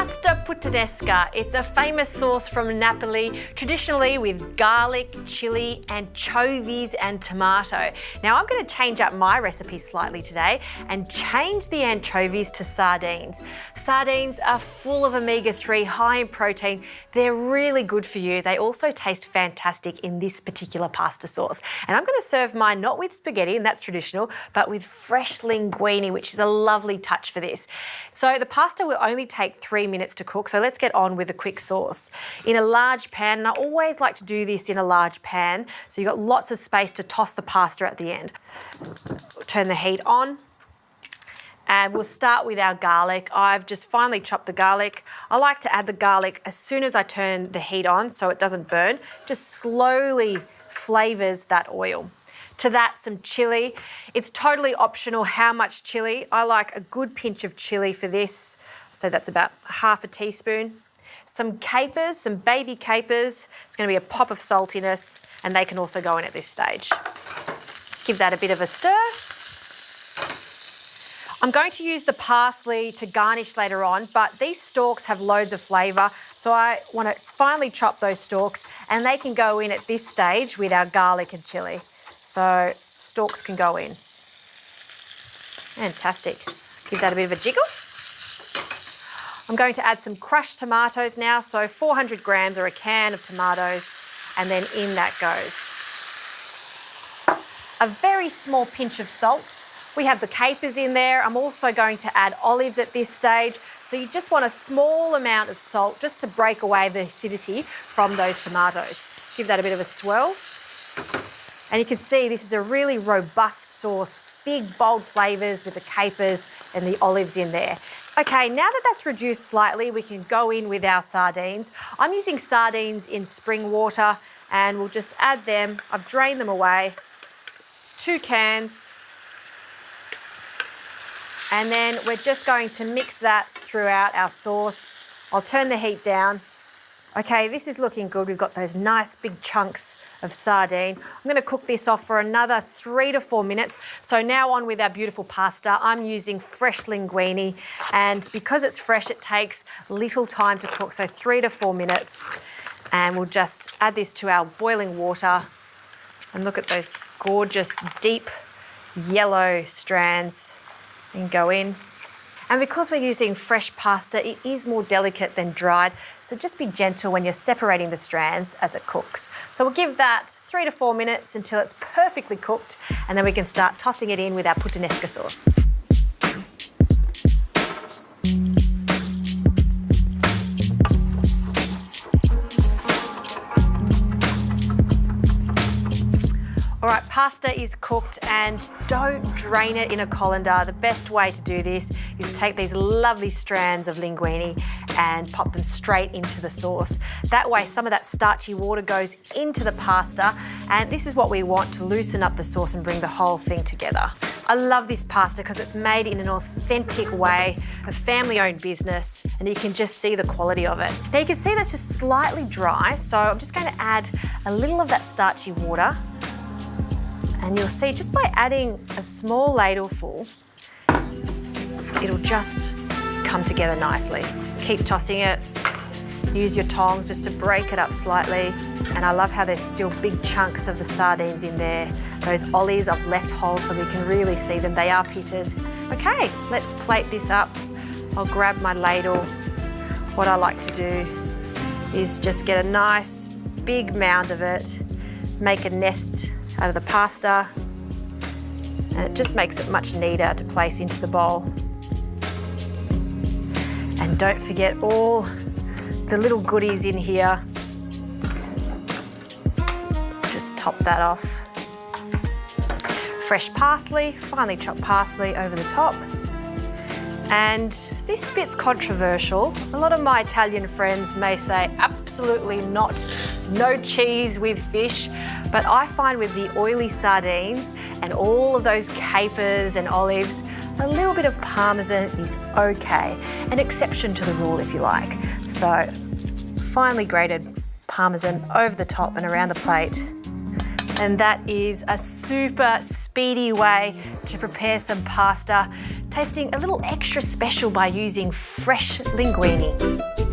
Pasta Puttanesca. It's a famous sauce from Napoli, traditionally with garlic, chilli, anchovies and tomato. Now I'm going to change up my recipe slightly today and change the anchovies to sardines. Sardines are full of omega-3, high in protein. They're really good for you. They also taste fantastic in this particular pasta sauce. And I'm going to serve mine not with spaghetti, and that's traditional, but with fresh linguine, which is a lovely touch for this. So the pasta will only take 3 minutes to cook, so let's get on with a quick sauce. In a large pan, and I always like to do this in a large pan, so you've got lots of space to toss the pasta at the end. Turn the heat on. And we'll start with our garlic. I've just finely chopped the garlic. I like to add the garlic as soon as I turn the heat on so it doesn't burn. Just slowly flavours that oil. To that, some chilli. It's totally optional how much chilli. I like a good pinch of chilli for this. So that's about half a teaspoon. Some capers, some baby capers. It's going to be a pop of saltiness, and they can also go in at this stage. Give that a bit of a stir. I'm going to use the parsley to garnish later on, but these stalks have loads of flavour, so I want to finely chop those stalks, and they can go in at this stage with our garlic and chilli. So stalks can go in. Fantastic. Give that a bit of a jiggle. I'm going to add some crushed tomatoes now, so 400 grams or a can of tomatoes, and then in that goes. A very small pinch of salt. We have the capers in there. I'm also going to add olives at this stage. So you just want a small amount of salt just to break away the acidity from those tomatoes. Give that a bit of a swirl. And you can see this is a really robust sauce, big, bold flavours with the capers and the olives in there. Okay, now that that's reduced slightly, we can go in with our sardines. I'm using sardines in spring water, and we'll just add them. I've drained them away. 2 cans. And then we're just going to mix that throughout our sauce. I'll turn the heat down. Okay, this is looking good. We've got those nice big chunks of sardine. I'm going to cook this off for another 3 to 4 minutes. So now on with our beautiful pasta. I'm using fresh linguine, and because it's fresh, it takes little time to cook, so 3 to 4 minutes. And we'll just add this to our boiling water. And look at those gorgeous, deep yellow strands. And go in. And because we're using fresh pasta, it is more delicate than dried, so just be gentle when you're separating the strands as it cooks. So we'll give that 3 to 4 minutes until it's perfectly cooked, and then we can start tossing it in with our puttanesca sauce. All right, pasta is cooked, and don't drain it in a colander. The best way to do this is take these lovely strands of linguine and pop them straight into the sauce. That way, some of that starchy water goes into the pasta, and this is what we want to loosen up the sauce and bring the whole thing together. I love this pasta because it's made in an authentic way, a family-owned business, and you can just see the quality of it. Now you can see that's just slightly dry, so I'm just going to add a little of that starchy water. And you'll see just by adding a small ladleful, it'll just come together nicely. Keep tossing it. Use your tongs just to break it up slightly. And I love how there's still big chunks of the sardines in there. Those olives I've left whole so we can really see them. They are pitted. Okay, let's plate this up. I'll grab my ladle. What I like to do is just get a nice big mound of it, make a nest out of the pasta, and it just makes it much neater to place into the bowl. And don't forget all the little goodies in here. Just top that off. Fresh parsley, finely chopped parsley over the top. And this bit's controversial. A lot of my Italian friends may say absolutely not, no cheese with fish. But I find with the oily sardines and all of those capers and olives, a little bit of parmesan is okay. An exception to the rule, if you like. So finely grated parmesan over the top and around the plate. and that is a super speedy way to prepare some pasta, tasting a little extra special by using fresh linguine.